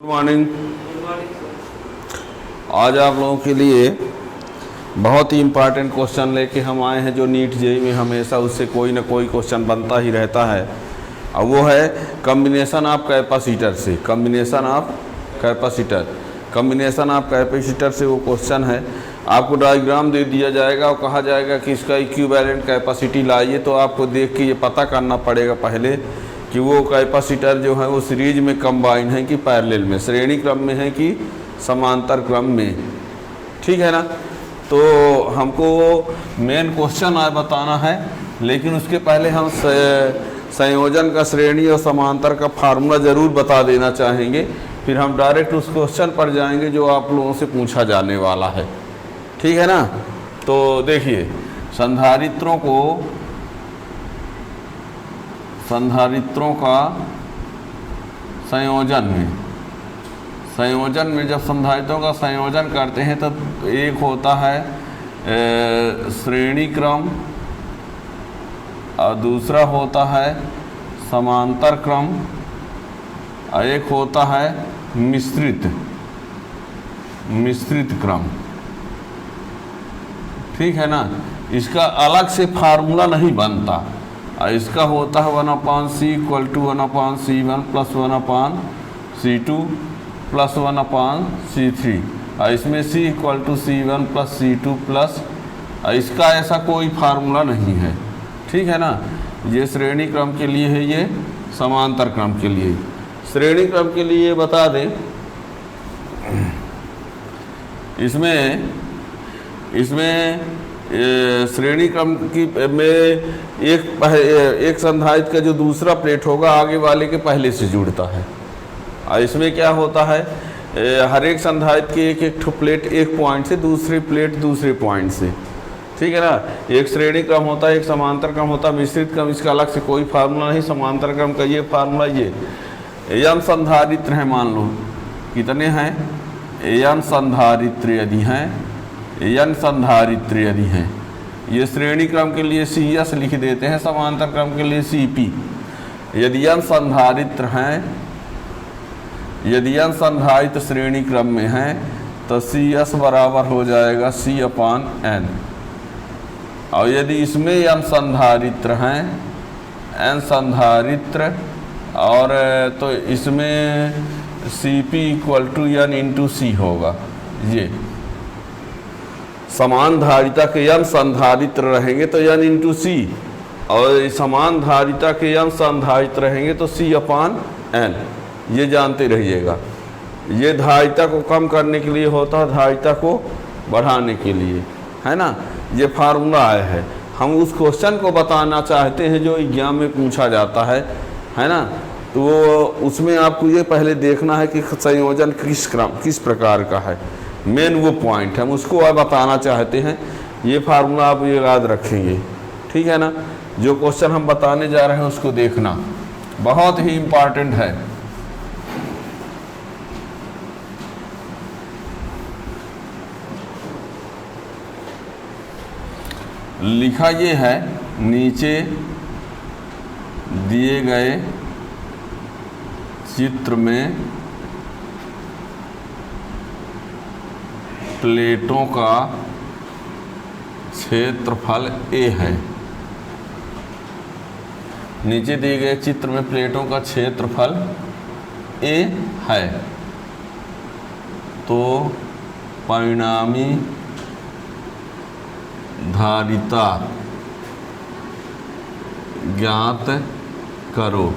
Good morning. आज आप लोगों के लिए बहुत ही इम्पॉर्टेंट क्वेश्चन लेके हम आए हैं, जो नीट जेईई में हमेशा उससे कोई ना कोई क्वेश्चन बनता ही रहता है। और वो है कम्बिनेशन ऑफ कैपेसिटर से। कम्बिनेशन ऑफ कैपेसिटर से वो क्वेश्चन है। आपको डायग्राम दे दिया जाएगा और कहा जाएगा कि इसका इक्विवेलेंट कैपेसिटी लाइए। तो आपको देख के ये पता करना पड़ेगा पहले कि वो कैपेसिटर जो है वो सीरीज में कंबाइन है कि पैरेलल में, श्रेणी क्रम में है कि समांतर क्रम में। ठीक है ना। तो हमको मेन क्वेश्चन आज बताना है, लेकिन उसके पहले हम संयोजन का श्रेणी और समांतर का फार्मूला ज़रूर बता देना चाहेंगे। फिर हम डायरेक्ट उस क्वेश्चन पर जाएंगे जो आप लोगों से पूछा जाने वाला है। ठीक है ना। तो देखिए, संधारित्रों का संयोजन में जब संधारित्रों का संयोजन करते हैं तो एक होता है श्रेणी क्रम और दूसरा होता है समांतर क्रम और एक होता है मिश्रित क्रम। ठीक है ना। इसका अलग से फार्मूला नहीं बनता। इसका होता है 1/c = 1/c1 + 1/c2 + 1/c3। और इसमें c = c1 + c2 प्लस, इसका ऐसा कोई फार्मूला नहीं है। ठीक है ना। ये श्रेणी क्रम के लिए है, ये समांतर क्रम के लिए। श्रेणी क्रम के लिए बता दें, इसमें श्रेणी क्रम की में एक संधारित्र का जो दूसरा प्लेट होगा आगे वाले के पहले से जुड़ता है। और इसमें क्या होता है, हर एक संधारित्र की एक प्लेट एक पॉइंट से, दूसरी प्लेट दूसरे पॉइंट से। ठीक है ना। एक श्रेणी क्रम होता है, एक समांतर क्रम होता है, मिश्रित क्रम इसका अलग से कोई फार्मूला नहीं। समांतर क्रम का ये फार्मूला, ये n संधारित्र हैं, मान लो कितने हैं, n संधारित्र यदि हैं, ये श्रेणी क्रम के लिए CS लिख देते हैं, समांतर क्रम के लिए CP। यदि n संधारित्र श्रेणी क्रम में हैं तो CS बराबर हो जाएगा C/n। और यदि इसमें n संधारित्र और तो इसमें CP = n × C होगा। ये समान धारिता के n संधारित्र रहेंगे तो n × C, और समान धारिता के n संधारित्र रहेंगे तो C/n। ये जानते रहिएगा। ये धारिता को कम करने के लिए होता है, धारिता को बढ़ाने के लिए, है ना। ये फार्मूला आया है। हम उस क्वेश्चन को बताना चाहते हैं जो एग्जाम में पूछा जाता है ना। तो उसमें आपको ये पहले देखना है कि संयोजन किस प्रकार का है। मेन वो पॉइंट हम उसको आप बताना चाहते हैं। ये फार्मूला आप ये याद रखेंगे। ठीक है ना। जो क्वेश्चन हम बताने जा रहे हैं उसको देखना, बहुत ही इम्पॉर्टेंट है। लिखा ये है, नीचे दिए गए चित्र में प्लेटों का क्षेत्रफल A है। नीचे दिए गए चित्र में प्लेटों का क्षेत्रफल A है, तो परिणामी धारिता ज्ञात करो।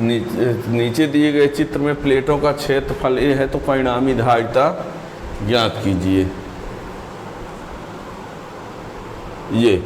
नीचे दिए गए चित्र में प्लेटों का क्षेत्रफल A है, तो परिणामी धारिता ज्ञात कीजिए। ये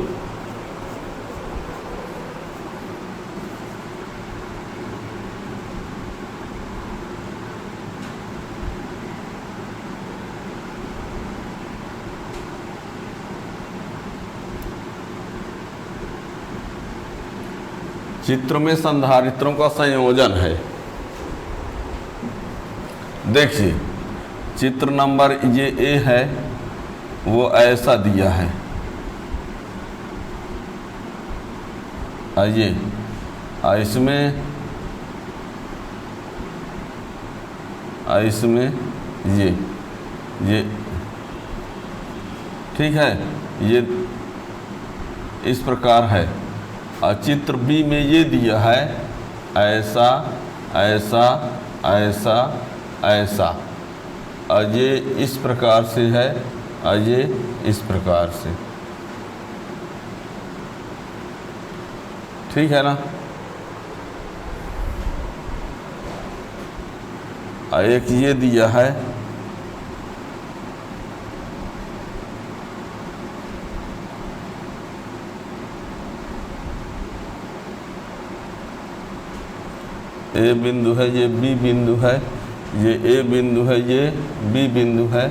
चित्र में संधारित्रों का संयोजन है। देखिए, चित्र नंबर ये A है, वो ऐसा दिया है। आइए, इसमें और इसमें ये ठीक है, ये इस प्रकार है। और चित्र बी में ये दिया है ऐसा ऐसा ऐसा ऐसा, और ये इस प्रकार से है और ये इस प्रकार से, ठीक है ना। और एक ये दिया है ए बिंदु है, ये बी बिंदु है, ये ए बिंदु है, ये बी बिंदु है,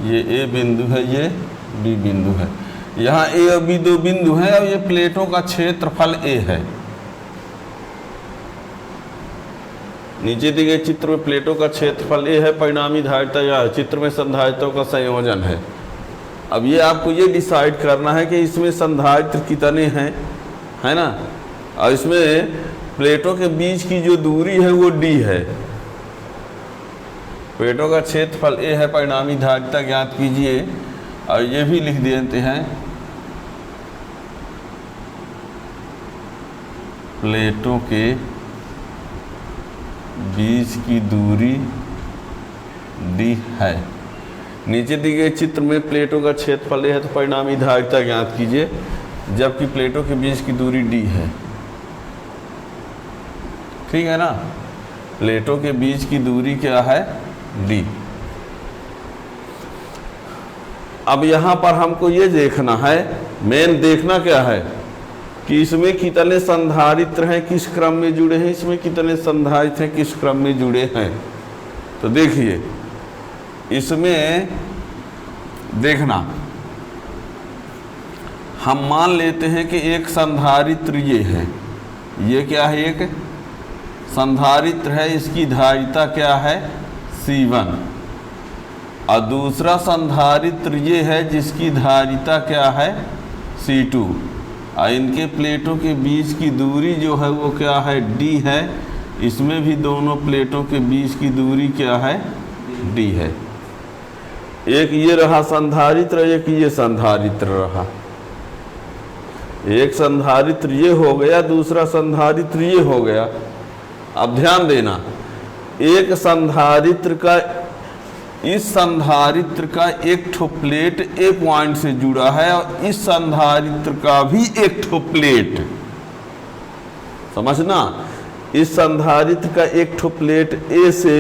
ये ए बिंदु है, ये बी बिंदु है। यहाँ ए और बी दो बिंदु हैं और ये प्लेटों का क्षेत्रफल ए है। नीचे दिए गए चित्र में प्लेटों का क्षेत्रफल ए है, परिणामी धारिता या चित्र में संधारित्रों का संयोजन है। अब ये आपको ये डिसाइड करना है कि इसमें संधारित्र कितने हैं, है ना। और इसमें प्लेटों के बीच की जो दूरी है वो डी है। प्लेटों का क्षेत्रफल ए है, परिणामी धारिता ज्ञात कीजिए। और ये भी लिख देते हैं प्लेटों के बीच की दूरी डी है। नीचे दिए गए चित्र में प्लेटों का क्षेत्रफल ए है तो परिणामी धारिता ज्ञात कीजिए, जबकि प्लेटों के बीच की दूरी डी है, ठीक है ना। प्लेटों के बीच की दूरी क्या है, डी। अब यहाँ पर हमको ये देखना है, मेन देखना क्या है कि इसमें कितने संधारित्र हैं, किस क्रम में जुड़े हैं, इसमें कितने संधारित्र हैं, किस क्रम में जुड़े हैं। तो देखिए इसमें देखना, हम मान लेते हैं कि एक संधारित्र ये है, ये क्या है, एक संधारित्र है, इसकी धारिता क्या है C1। और दूसरा संधारित्र ये है जिसकी धारिता क्या है C2। और इनके प्लेटों के बीच की दूरी जो है वो क्या है, D है। इसमें भी दोनों प्लेटों के बीच की दूरी क्या है, D है। एक ये रहा संधारित्र, एक ये संधारित्र रहा। एक संधारित्र ये हो गया, दूसरा संधारित्र ये हो गया। अब ध्यान देना, एक संधारित्र का, इस संधारित्र का एक ठो प्लेट ए पॉइंट से जुड़ा है और इस संधारित्र का भी एक ठो प्लेट, समझना, इस संधारित्र का एक ठो प्लेट ए से,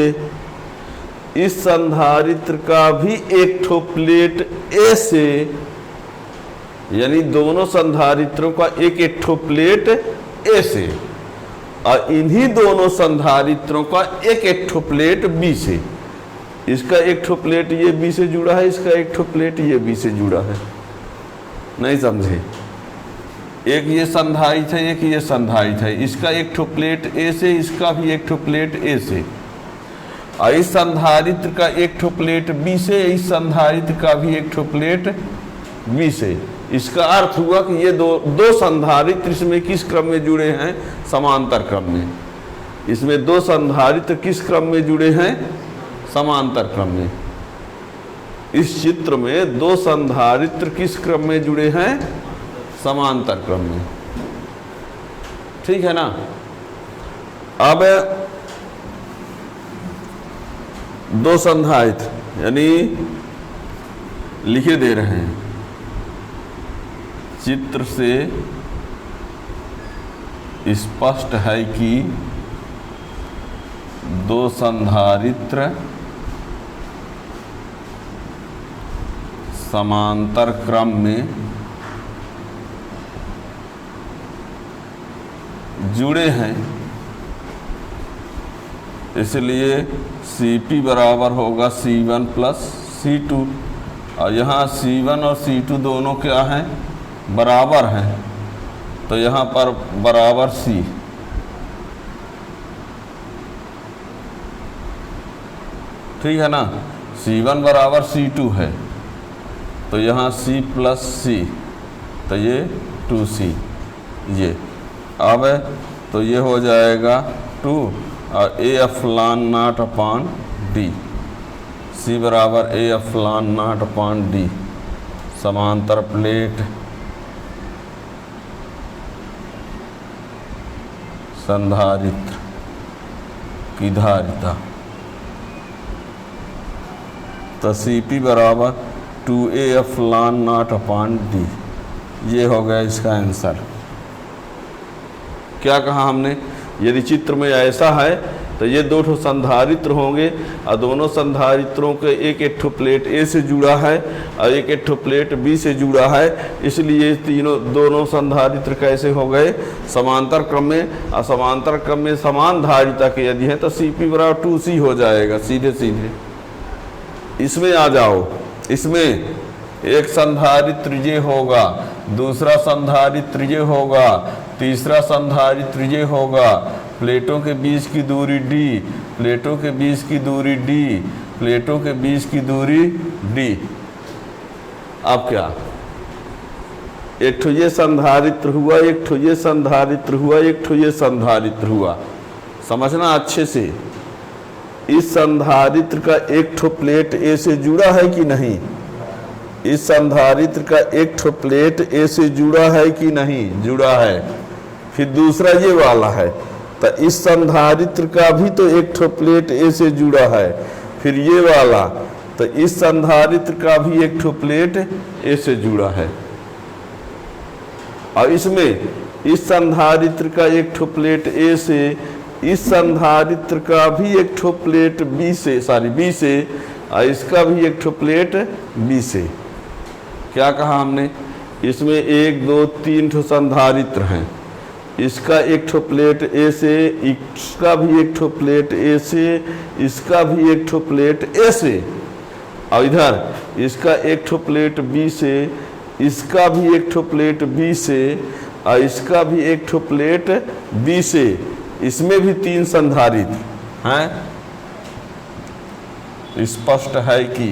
इस संधारित्र का भी एक ठो प्लेट ए से, यानी दोनों संधारित्रों का एक एक ठो प्लेट ए से, और इन्हीं दोनों संधारित्रों का एक एक ठो प्लेट बी से। इसका एक ठो प्लेट ये बी से जुड़ा है, इसका एक ठो प्लेट ये बी से जुड़ा है। नहीं समझे, एक ये संधारित्र है, एक ये संधारित्र है। इसका एक ठो प्लेट ए से, इसका भी एक ठो प्लेट ए से, और इस संधारित्र का एक ठो प्लेट बी से, इस संधारित्र का भी एक ठो प्लेट बी से। इसका अर्थ हुआ कि ये दो संधारित्र इसमें किस क्रम में जुड़े हैं, समांतर क्रम में। इसमें दो संधारित्र किस क्रम में जुड़े हैं, समांतर क्रम में। इस चित्र में दो संधारित्र किस क्रम में जुड़े हैं, समांतर क्रम में, ठीक है ना। अब दो संधारित्र यानी लिखे दे रहे हैं, चित्र से स्पष्ट है कि दो संधारित्र समांतर क्रम में जुड़े हैं, इसलिए Cp बराबर होगा C1 प्लस C2। और यहाँ C1 और C2 दोनों क्या हैं, बराबर हैं, तो यहाँ पर बराबर C। ठीक है ना, C1 बराबर C2 है, तो यहाँ C प्लस C, तो ये 2C ये। अब तो ये हो जाएगा 2 और A एफ ln naught upon D, C बराबर A epsilon naught upon D, समांतर प्लेट संधारित्र की धारिता, तो सी पी बराबर 2AF lawn naught upon D. ये हो गया इसका आंसर। क्या कहा हमने, यदि चित्र में ऐसा है तो ये दो ठो संधारित्र होंगे और दोनों संधारित्रों के एक एक ठो प्लेट ए से जुड़ा है और एक एक ठो प्लेट बी से जुड़ा है, इसलिए दोनों संधारित्र कैसे हो गए, समांतर क्रम में। और समांतर क्रम में समान धारिता के यदि है तो सी पी बराबर 2C हो जाएगा सीधे सीधे। इसमें आ जाओ, इसमें एक संधारित्र ये होगा, दूसरा संधारित्र ये होगा, तीसरा संधारित्र ये होगा, प्लेटों के बीच की दूरी d, प्लेटों के बीच की दूरी d, प्लेटों के बीच की दूरी d। अब क्या, एक ठो ये संधारित्र हुआ, एक ठो ये संधारित्र हुआ, एक ठो ये संधारित्र हुआ। समझना अच्छे से, इस संधारित्र का एक ठो प्लेट ए से जुड़ा है कि नहीं, इस संधारित्र का एक ठो प्लेट ए से जुड़ा है कि नहीं, जुड़ा है। फिर दूसरा ये वाला है, तो इस संधारित्र का भी तो एक ठो प्लेट ए से जुड़ा है। फिर ये वाला, तो इस संधारित्र का भी एक ठो प्लेट ए से जुड़ा है। और इसमें इस संधारित्र का एक ठो प्लेट ए से, इस संधारित्र का भी एक ठो प्लेट बी से, बी से, और इसका भी एक ठो प्लेट बी से। क्या कहा हमने, इसमें 1 2 3 ठो संधारित्र हैं, इसका एक ठो प्लेट ए से, इसका भी एक ठो प्लेट ए से, इसका भी एक ठो प्लेट ए से, और इधर इसका एक ठो प्लेट बी से, इसका भी एक ठो प्लेट बी से, और इसका भी एक ठो प्लेट बी से। इसमें भी 3 संधारित्र हैं। स्पष्ट है कि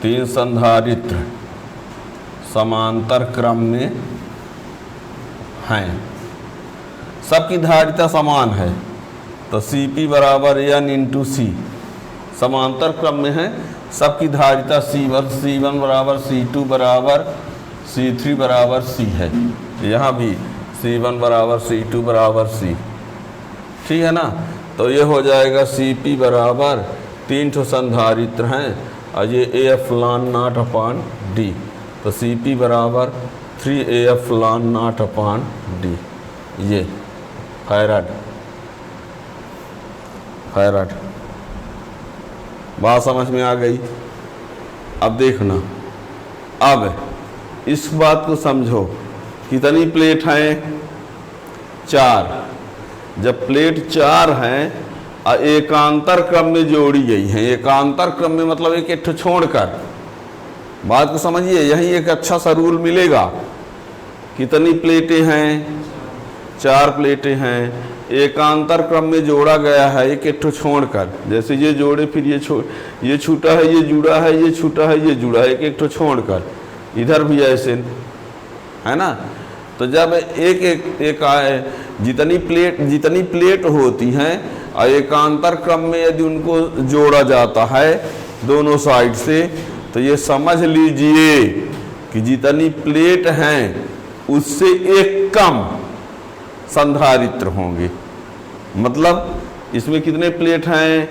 3 संधारित्र समांतर क्रम में हैं, सबकी धारिता समान है, तो सी पी बराबर एन इंटू सी, समांतर क्रम में है, सबकी धारिता C1 बराबर C2 बराबर C3 बराबर C है। यहाँ भी C1 बराबर C2 बराबर C, ठीक है ना। तो ये हो जाएगा CP बराबर 3 ठो संधारित्र हैं और ये AF lawn naught upon D, तो CP बराबर 3AF lawn naught upon D। ये फैराड बात समझ में आ गई। अब देखना, अब इस बात को समझो, कितनी प्लेट हैं, 4। जब प्लेट 4 हैं और एकांतर क्रम में जोड़ी गई हैं, एकांतर क्रम में मतलब एक ठो छोड़कर, बात को समझिए, यही एक अच्छा सा रूल मिलेगा। कितनी प्लेटें हैं, 4 प्लेटें हैं, एकांतर क्रम में जोड़ा गया है एक ठो छोड़कर, जैसे ये जोड़े फिर ये छूटा है, ये जुड़ा है, ये छूटा है, ये जुड़ा है, एक ठो छोड़कर, इधर भी ऐसे, है ना। तो जब एक जितनी प्लेट होती हैं और एकांतर क्रम में यदि उनको जोड़ा जाता है दोनों साइड से, तो ये समझ लीजिए कि जितनी प्लेट हैं उससे एक कम संधारित्र होंगे। मतलब इसमें कितने प्लेट हैं,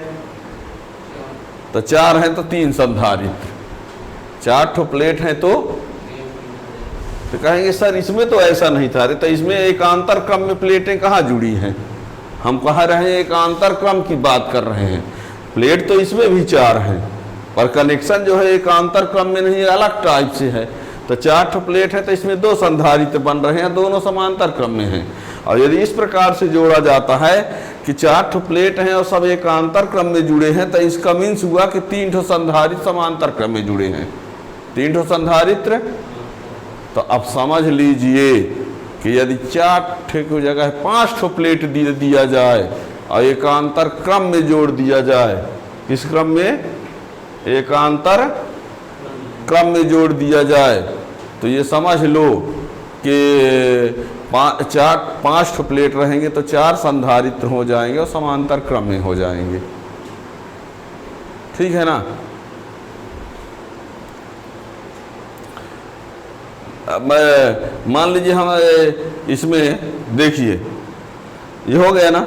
तो 4 हैं तो 3 संधारित्र, 4 ठो प्लेट हैं तो कहेंगे सर इसमें तो ऐसा नहीं था। तो इसमें एकांतर क्रम में प्लेटें कहाँ जुड़ी हैं, हम कह रहे हैं एकांतर क्रम की बात कर रहे हैं। प्लेट तो इसमें भी 4 हैं पर कनेक्शन जो है एकांतर क्रम में नहीं, अलग टाइप से है। तो 4 ठो प्लेट है तो इसमें 2 संधारित्र बन रहे हैं, दोनों समांतर क्रम में हैं। और यदि इस प्रकार से जोड़ा जाता है कि 4 ठो प्लेट हैं और सब एकांतर क्रम में जुड़े हैं, तो इसका मीन्स हुआ कि 3 ठो संधारित्र समांतर क्रम में जुड़े हैं, 3 ठो संधारित्र। तो अब समझ लीजिए कि यदि 4 ठे की जगह 5 ठो प्लेट दिया जाए और एकांतर क्रम में जोड़ दिया जाए, किस क्रम में, एकांतर क्रम में जोड़ दिया जाए, तो ये समझ लो कि पांच ठो प्लेट रहेंगे तो 4 संधारित्र हो जाएंगे और समांतर क्रम में हो जाएंगे। ठीक है ना। मान लीजिए हम इसमें देखिए ये हो गया ना।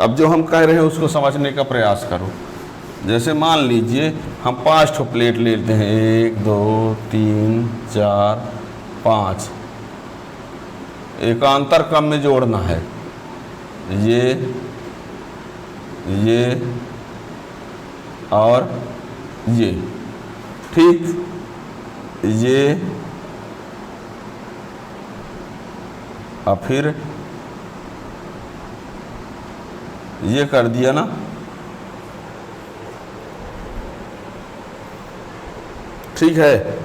अब जो हम कह रहे हैं उसको समझने का प्रयास करो। जैसे मान लीजिए हम 5 ठो प्लेट लेते हैं, 1 2 3 4 5, एकांतर क्रम में जोड़ना है। ये और ये, ठीक, ये और फिर ये कर दिया ना। ठीक है।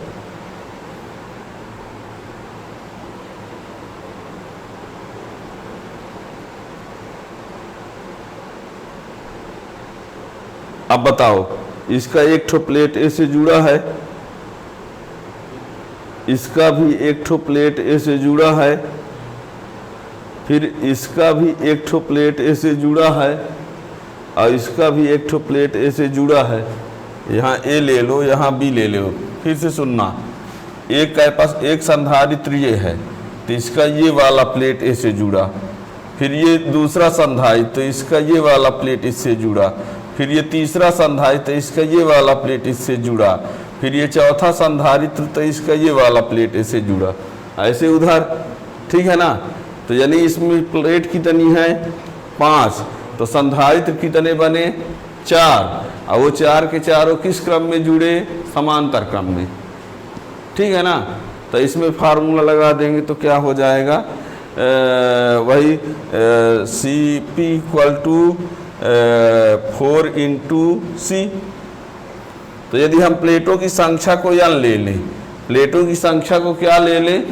अब बताओ, इसका एक ठो प्लेट ए से जुड़ा है, इसका भी एक ठो प्लेट ए से जुड़ा है, फिर इसका भी एक ठो प्लेट ए से जुड़ा है और इसका भी एक ठो प्लेट ए से जुड़ा है। यहाँ ए ले लो, यहाँ बी ले लो। फिर से सुनना, एक के पास एक संधारित्र ये है तो इसका ये वाला प्लेट ए से जुड़ा, फिर ये दूसरा संधारित्र तो इसका ये वाला प्लेट इससे जुड़ा, फिर ये तीसरा संधारित्र तो इसका ये वाला प्लेट इससे जुड़ा, फिर ये चौथा संधारित्र तो इसका ये वाला प्लेट इससे जुड़ा, ऐसे उधर। ठीक है ना। तो यानी इसमें प्लेट कितनी है 5, तो संधारित्र कितने बने 4, और वो 4 के चारों किस क्रम में जुड़े, समांतर क्रम में। ठीक है ना। तो इसमें फार्मूला लगा देंगे तो क्या हो जाएगा, वही CP = 4 × C। तो यदि हम प्लेटों की संख्या को n ले लें, प्लेटों की संख्या को क्या ले लें,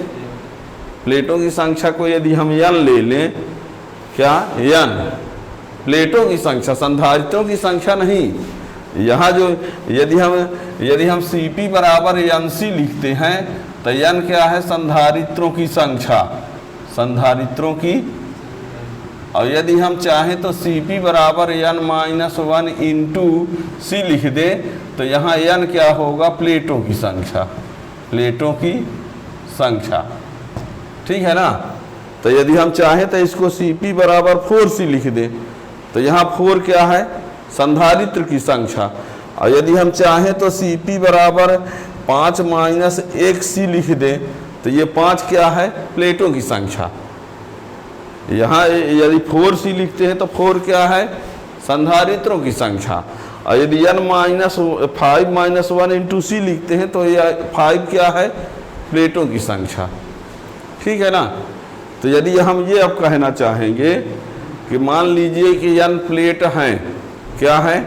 प्लेटों की संख्या को यदि हम n ले लें, क्या n प्लेटों की संख्या, संधारित्रों की संख्या नहीं। यहाँ जो यदि हम CP = NC लिखते हैं तो n क्या है, संधारित्रों की संख्या, संधारित्रों की। और यदि हम चाहें तो CP = n-1 × C लिख दे तो यहाँ n क्या होगा, प्लेटों की संख्या, प्लेटों की संख्या। ठीक है ना। तो यदि हम चाहें तो इसको CP = 4C लिख दे तो यहाँ 4 क्या है, संधारित्र की संख्या। और यदि हम चाहें तो CP = 5-1C लिख दे तो ये 5 क्या है, प्लेटों की संख्या। यहाँ यदि 4C लिखते हैं तो 4 क्या है, संधारित्रों की संख्या। और यदि n-5-1 × C लिखते हैं तो यह 5 क्या है, प्लेटों की संख्या। ठीक है ना। तो यदि हम ये अब कहना चाहेंगे कि मान लीजिए कि n प्लेट हैं, क्या है,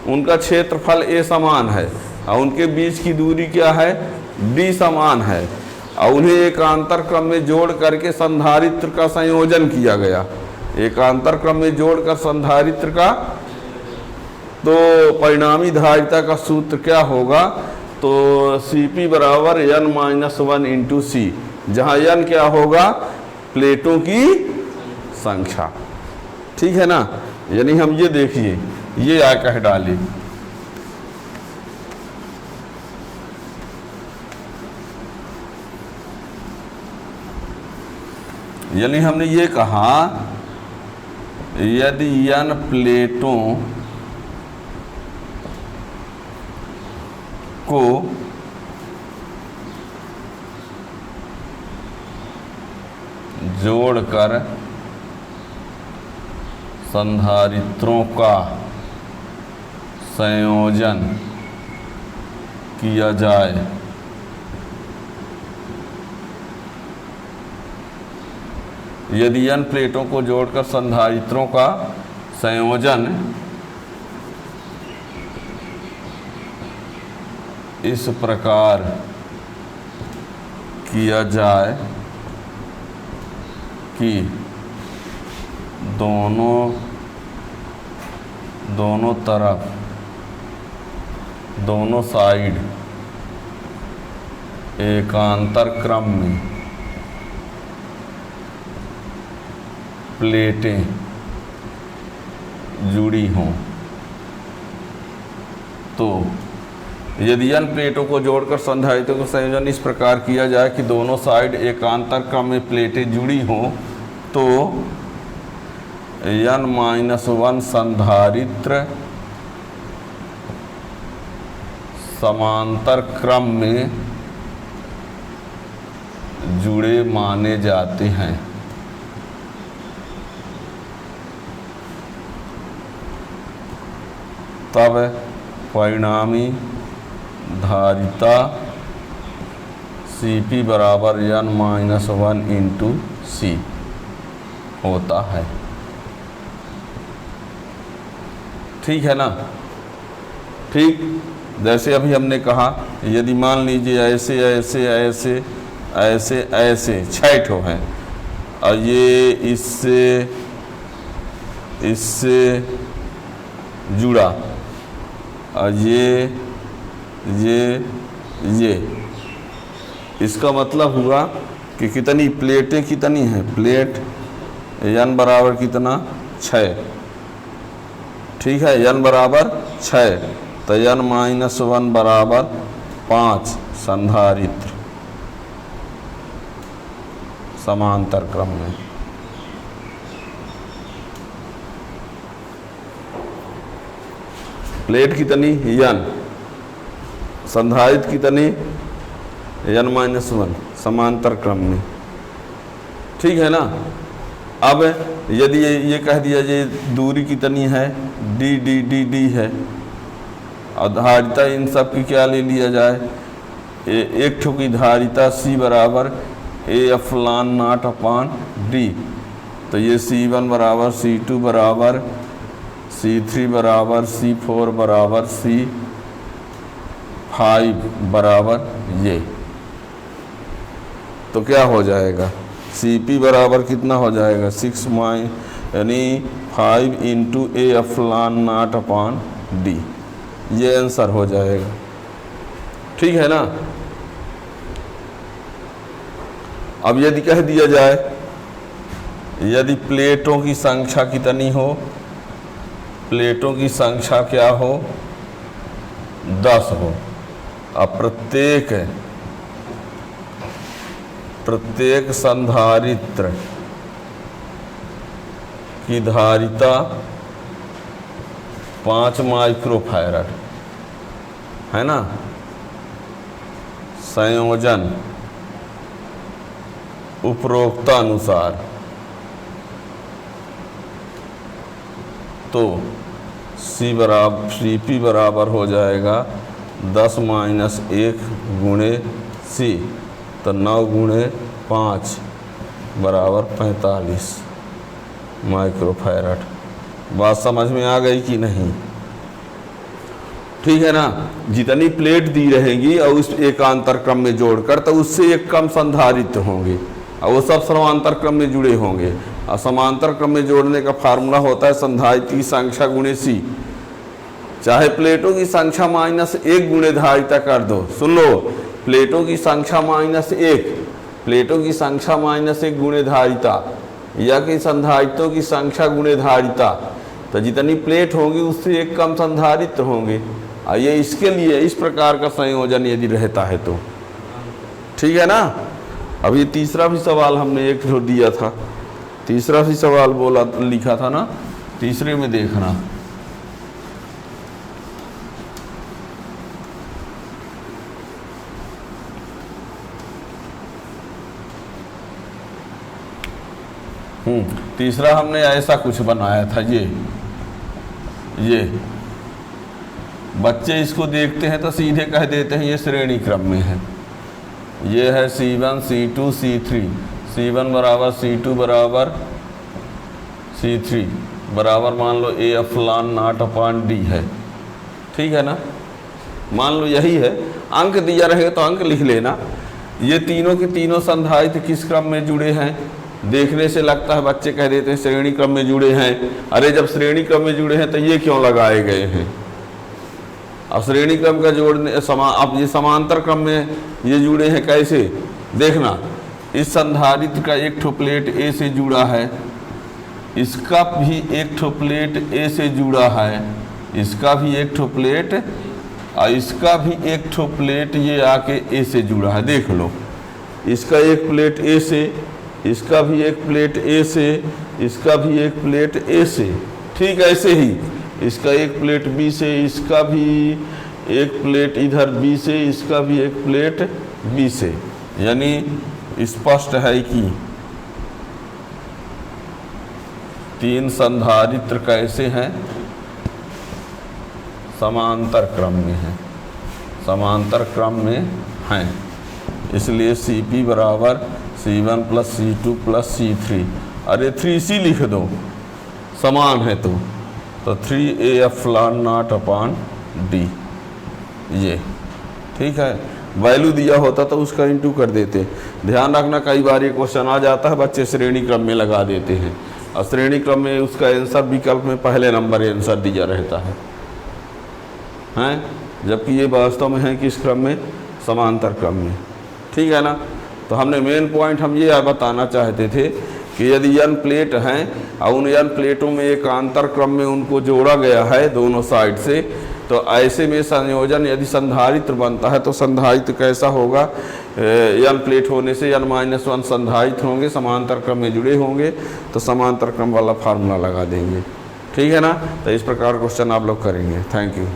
उनका क्षेत्रफल a समान है और उनके बीच की दूरी क्या है, d समान है, और उन्हें एकांतर क्रम में जोड़ करके संधारित्र का संयोजन किया गया। एकांतर क्रम में जोड़कर संधारित्र का, तो परिणामी धारिता का सूत्र क्या होगा, तो CP = n-1 × C, जहाँ n क्या होगा, प्लेटों की संख्या। ठीक है ना। यानी हम ये देखिए, ये आ कह डाले, यानी हमने ये कहा यदि n प्लेटों को जोड़कर संधारित्रों का संयोजन किया जाए यदि n प्लेटों को जोड़कर संधारित्रों का संयोजन इस प्रकार किया जाए कि दोनों तरफ, दोनों साइड एकांतर क्रम में प्लेटें जुड़ी हों तो यदि n प्लेटों को जोड़कर संधारित्रों का संयोजन इस प्रकार किया जाए कि दोनों साइड एकांतर क्रम में प्लेटें जुड़ी हों तो n-1 संधारित्र समांतर क्रम में जुड़े माने जाते हैं। तब परिणामी धारिता Cp बराबर n-1 इंटू C होता है। ठीक है ना। ठीक, जैसे अभी हमने कहा, यदि मान लीजिए ऐसे ऐसे ऐसे ऐसे ऐसे 6 ठो हैं और ये इससे जुड़ा और ये इसका मतलब हुआ कि कितनी प्लेटें कितनी हैं, प्लेट n बराबर कितना 6। ठीक है, n बराबर 6 तो n-1 बराबर 5 संधारित्र समांतर क्रम में। प्लेट कितनी n, संधारित्र कितनी n-1 समांतर क्रम में। ठीक है ना। अब यदि ये कह दिया जाए दूरी कितनी है d है और धारिता इन सब की क्या ले लिया जाए, एक ठो की धारिता C बराबर A∧0 तो ये C1 बराबर C2 बराबर C3 बराबर C4 बराबर C5 बराबर ये, तो क्या हो जाएगा Cp बराबर कितना हो जाएगा 6 यानी 5 इंटू A∧0D, ये आंसर हो जाएगा। ठीक है ना। अब यदि कह दिया जाए यदि प्लेटों की संख्या कितनी हो, प्लेटों की संख्या क्या हो 10 हो, अब प्रत्येक संधारित्र की धारिता 5 माइक्रोफैरड है ना। संयोजन उपरोक्तानुसार तो Cp बराबर हो जाएगा 10 - 1 गुणे C, तो 9 गुणे 5 बराबर 45 माइक्रोफैरड। बात समझ में आ गई कि नहीं। ठीक है ना। जितनी प्लेट दी रहेगी और उस एकांतर क्रम में जोड़कर तो उससे एक कम संधारित्र होंगे और वो सब समांतर क्रम में जुड़े होंगे। और समांतर क्रम में जोड़ने का फार्मूला होता है संधारित्र की संख्या गुणे C। चाहे प्लेटों की संख्या -1 गुणे धारिता कर दो, सुन लो, प्लेटों की संख्या -1, प्लेटों की संख्या -1 गुणे धारिता या कि संधारित्रों की संख्या गुणे धारिता, तो जितनी प्लेट होंगी उससे एक कम संधारित्र होंगे। और ये इसके लिए इस प्रकार का संयोजन यदि रहता है तो ठीक है ना। अब ये तीसरा भी सवाल हमने एक जो दिया था, तीसरा भी सवाल बोला लिखा था ना, तीसरे में देखना। तीसरा हमने ऐसा कुछ बनाया था, ये बच्चे इसको देखते हैं तो सीधे कह देते हैं ये श्रेणी क्रम में है। ये है C1 C2 C3, C1 बराबर C2 बराबर C3 बराबर मान लो A∧0D है। ठीक है ना। मान लो यही है, अंक दिया रहेगा तो अंक लिख लेना। ये तीनों के तीनों संधारित्र किस क्रम में जुड़े हैं, देखने से लगता है बच्चे कह देते हैं श्रेणी क्रम में जुड़े हैं। अरे जब श्रेणी क्रम में जुड़े हैं तो ये क्यों लगाए गए हैं। अब श्रेणी क्रम का जोड़ने अब ये समांतर क्रम में ये जुड़े हैं कैसे देखना। इस संधारित्र का एक ठो प्लेट A से जुड़ा है इसका भी एक ठो प्लेट ए से जुड़ा है, इसका भी एक ठो प्लेट और इसका भी एक ठो प्लेट ये आके ए से जुड़ा है। देख लो, इसका एक प्लेट ए से, इसका भी एक प्लेट ए से, इसका भी एक प्लेट ए से, ठीक ऐसे ही इसका एक प्लेट बी से, इसका भी एक प्लेट इधर बी से, इसका भी एक प्लेट बी से। यानी स्पष्ट है कि तीन संधारित्र कैसे हैं, समांतर क्रम में हैं, समांतर क्रम में हैं। इसलिए Cp बराबर C1 plus C2 plus C3, अरे 3C लिख दो समान है तो 3AF ln naught upon D, ये ठीक है। वैल्यू दिया होता तो उसका इंटू कर देते। ध्यान रखना कई बार ये क्वेश्चन आ जाता है, बच्चे श्रेणी क्रम में लगा देते हैं और श्रेणी क्रम में उसका आंसर विकल्प में पहले नंबर आंसर दिया रहता है, हैं, जबकि ये वास्तव में है किस क्रम में, समांतर क्रम में, ठीक है ना। तो हमने मेन पॉइंट हम ये बताना चाहते थे कि यदि n प्लेट हैं और उन n प्लेटों में एकांतर क्रम में उनको जोड़ा गया है दोनों साइड से, तो ऐसे में संयोजन यदि संधारित्र बनता है तो संधारित्र कैसा होगा, n प्लेट होने से n-1 संधारित्र होंगे, समांतर क्रम में जुड़े होंगे, तो समांतर क्रम वाला फार्मूला लगा देंगे, ठीक है ना। तो इस प्रकार क्वेश्चन आप लोग करेंगे। Thank you.